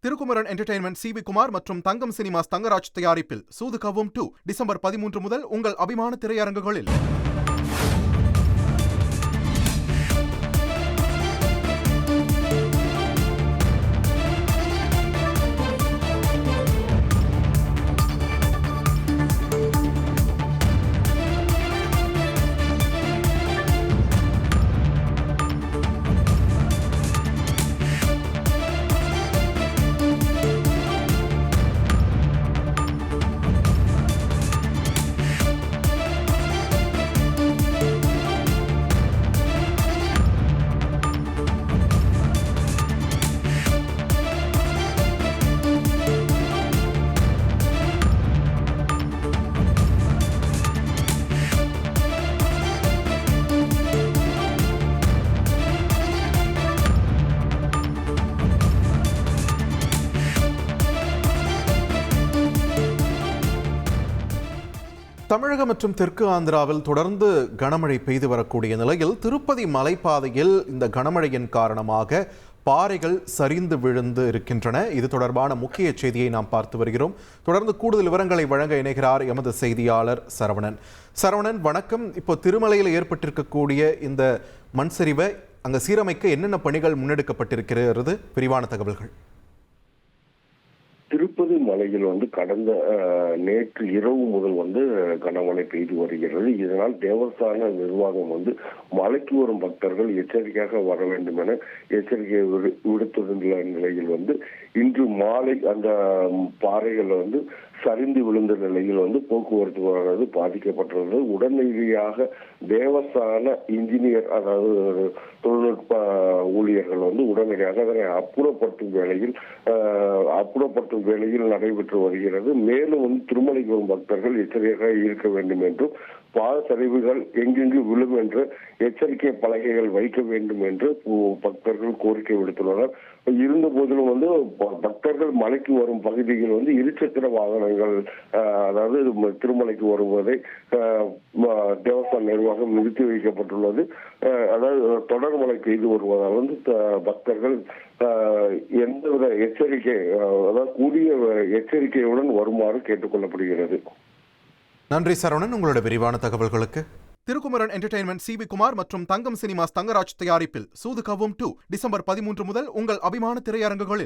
Thirukumaran entertainment CV. Kumar மற்றும் தங்கம் cinemas Thangaraj தயாரிப்பில் சூது கவ்வும் 2 December 13 முதல் உங்கள் அபிமான திரையரங்குகளில். தமிழகம் மற்றும் தெற்கு ஆந்திராவில் தொடர்ந்து கனமழை பெய்து வரக்கூடிய நிலையில் திருப்பதி மலைப்பாதையில் இந்த கனமழையின் காரணமாக பாறைகள் சரிந்து விழுந்து இருக்கின்றன. இது தொடர்பான முக்கிய செய்தியை நாம் பார்த்து வருகிறோம். தொடர்ந்து கூடுதல் விவரங்களை வழங்க இணைகிறார் எமது செய்தியாளர் சரவணன். சரவணன், வணக்கம். இப்போ திருமலையில் ஏற்பட்டிருக்கக்கூடிய இந்த மண் சரிவை அங்கே சீரமைக்க என்னென்ன பணிகள் முன்னெடுக்கப்பட்டிருக்கிறது? விரிவான தகவல்கள். திருப்பதி மலையில் கடந்த நேற்று இரவு முதல் கனமழை பெய்து வருகிறது. இதனால் தேவஸ்தான நிர்வாகம் மலைக்கு வரும் பக்தர்கள் எச்சரிக்கையாக வர வேண்டும் என எச்சரிக்கை விடுத்துள்ள நிலையில் இன்று மாலை அந்த பாறைகள் சரிந்து விழுந்த நிலையில் போக்குவரத்து பாதிக்கப்பட்டுள்ளது. உடனடியாக தேவஸ்தான இன்ஜினியர், அதாவது தொழில்நுட்ப ஊழியர்கள் உடனடியாக அதனை அப்புறப்படுத்தும் வேளையில் நடைபெற்று வருகிறது. மேலும் திருமலைக்கு வரும் பக்தர்கள் எச்சரிக்கையாக இருக்க வேண்டும் என்றும், பாத சரிவுகள் எங்கெங்கு விழும் என்று எச்சரிக்கை பலகைகள் வைக்க வேண்டும் என்று பக்தர்கள் கோரிக்கை விடுத்துள்ளனர். இருந்த போதிலும் பக்தர்கள் மலைக்கு வரும் பகுதியில் இருசக்கர வாகனங்கள், அதாவது திருமலைக்கு வருவதை தேவஸ்தான நிர்வாகம் நிறுத்தி வைக்கப்பட்டுள்ளது. அதாவது தொடர் மழை பெய்து வருவதால் பக்தர்கள் எந்தவித எச்சரிக்கை, அதாவது கூடிய எச்சரிக்கையுடன் வருமாறு கேட்டுக்கொள்ளப்படுகிறது. நன்றி சரவணன், உங்களோட விரிவான தகவல்களுக்கு. Thirukumaran entertainment CV. குமார் மற்றும் தங்கம் சினிமாஸ் தங்கராஜ் தயாரிப்பில் சூது கவ்வும் 2 டிசம்பர் 13 முதல் உங்கள் அபிமான திரையரங்குகளில்.